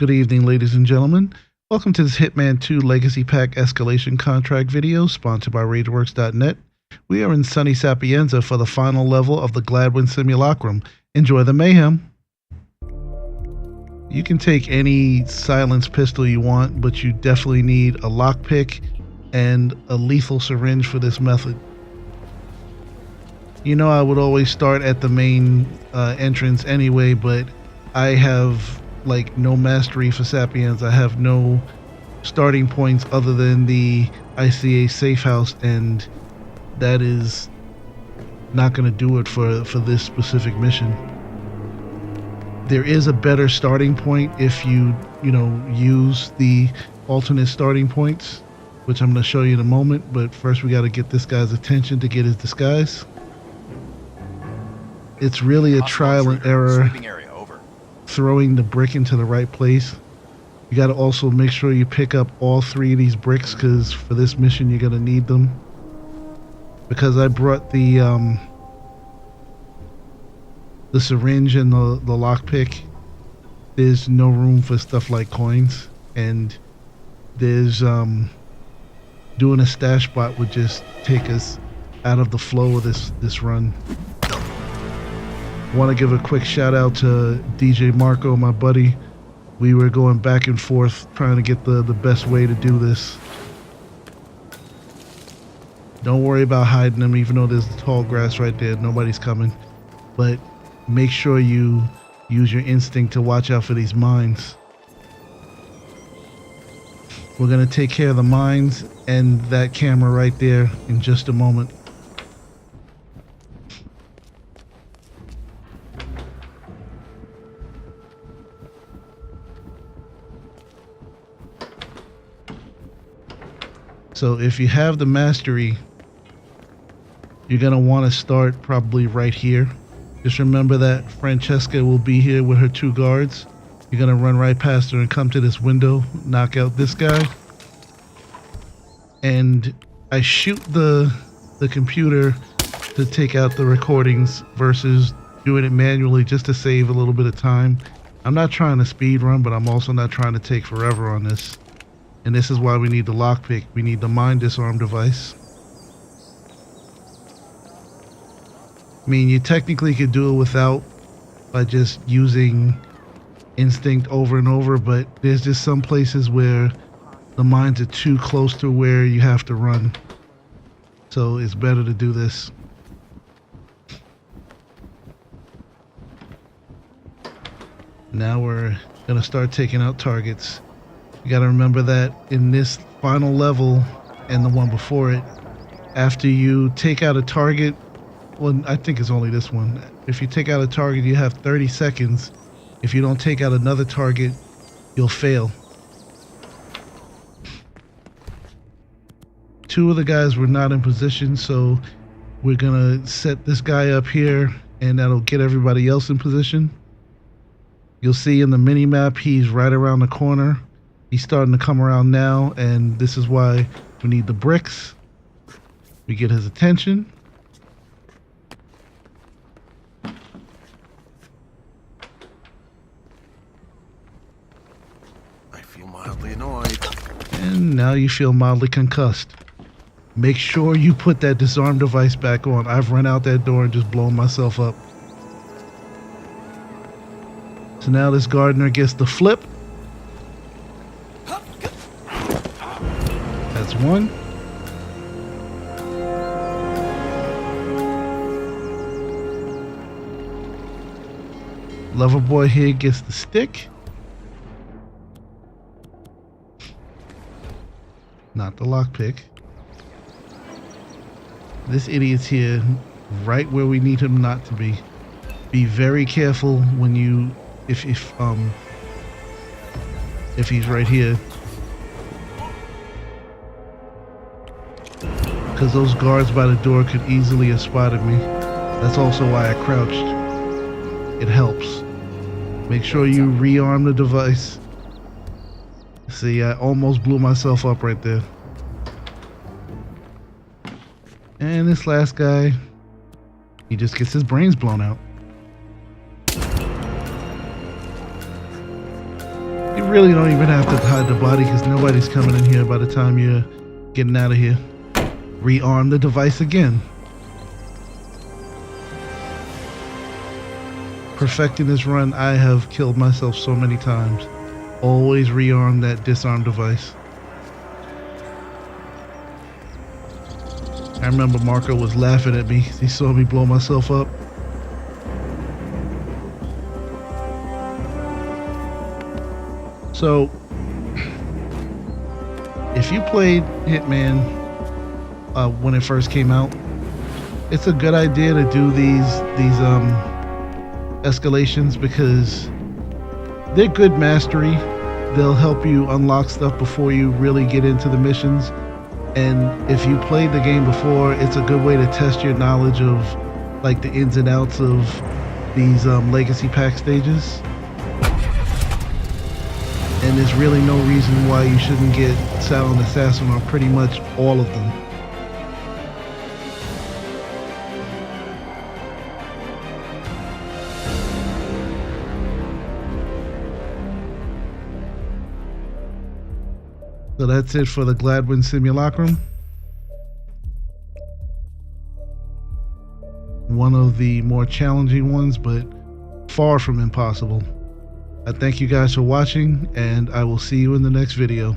Good evening, ladies and gentlemen. Welcome to this Hitman 2 Legacy Pack Escalation Contract video sponsored by RageWorks.net. We are in sunny Sapienza for the final level of the Gladwyn Simulacrum. Enjoy the mayhem. You can take any silenced pistol you want, but you definitely need a lockpick and a lethal syringe for this method. You know, I would always start at the main entrance anyway, but I have like no mastery for Sapienza. I have no starting points other than the ICA safe house, and that is not going to do it for this specific mission. There is a better starting point if you use the alternate starting points, which I'm going to show you in a moment, but first we got to get this guy's attention to get his disguise. It's really a trial and error throwing the brick into the right place. You got to also make sure you pick up all three of these bricks, because for this mission you're going to need them. Because I brought the syringe and the lockpick, there's no room for stuff like coins, and there's doing a stash spot would just take us out of the flow of this run. Want to give a quick shout out to DJ Marco, my buddy. We were going back and forth trying to get the best way to do this. Don't worry about hiding them, even though there's tall grass right there. Nobody's coming. But make sure you use your instinct to watch out for these mines. We're going to take care of the mines and that camera right there in just a moment. So if you have the mastery, you're going to want to start probably right here. Just remember that Francesca will be here with her two guards. You're going to run right past her and come to this window, knock out this guy. And I shoot the computer to take out the recordings versus doing it manually just to save a little bit of time. I'm not trying to speed run, but I'm also not trying to take forever on this. And this is why we need the lockpick. We need the mine disarm device. I mean, you technically could do it without, by just using instinct over and over, but there's just some places where the mines are too close to where you have to run. So it's better to do this. Now we're gonna start taking out targets. You gotta remember that in this final level and the one before it, after you take out a target, well, I think it's only this one. If you take out a target, you have 30 seconds. If you don't take out another target, you'll fail. Two of the guys were not in position, so we're gonna set this guy up here, and that'll get everybody else in position. You'll see in the mini map, he's right around the corner. He's starting to come around now, and this is why we need the bricks. We get his attention. I feel mildly annoyed. And now you feel mildly concussed. Make sure you put that disarm device back on. I've run out that door and just blown myself up. So now this gardener gets the flip. That's one. Lover boy here gets the stick. Not the lockpick. This idiot's here right where we need him not to be. Be very careful when you if he's right here. Because those guards by the door could easily have spotted me. That's also why I crouched. It helps. Make sure you rearm the device. See, I almost blew myself up right there. And this last guy, he just gets his brains blown out. really don't even have to hide the body because nobody's coming in here by the time you're getting out of here. Rearm the device again. Perfecting this run, I have killed myself so many times. Always rearm that disarm device. I remember Marco was laughing at me. He saw me blow myself up. So, if you played Hitman when it first came out, it's a good idea to do these escalations because they're good mastery. They'll help you unlock stuff before you really get into the missions. And if you played the game before, it's a good way to test your knowledge of like the ins and outs of these legacy pack stages. And there's really no reason why you shouldn't get Silent Assassin on pretty much all of them. So that's it for the Gladwyn Simulacrum. One of the more challenging ones, but far from impossible. I thank you guys for watching, and I will see you in the next video.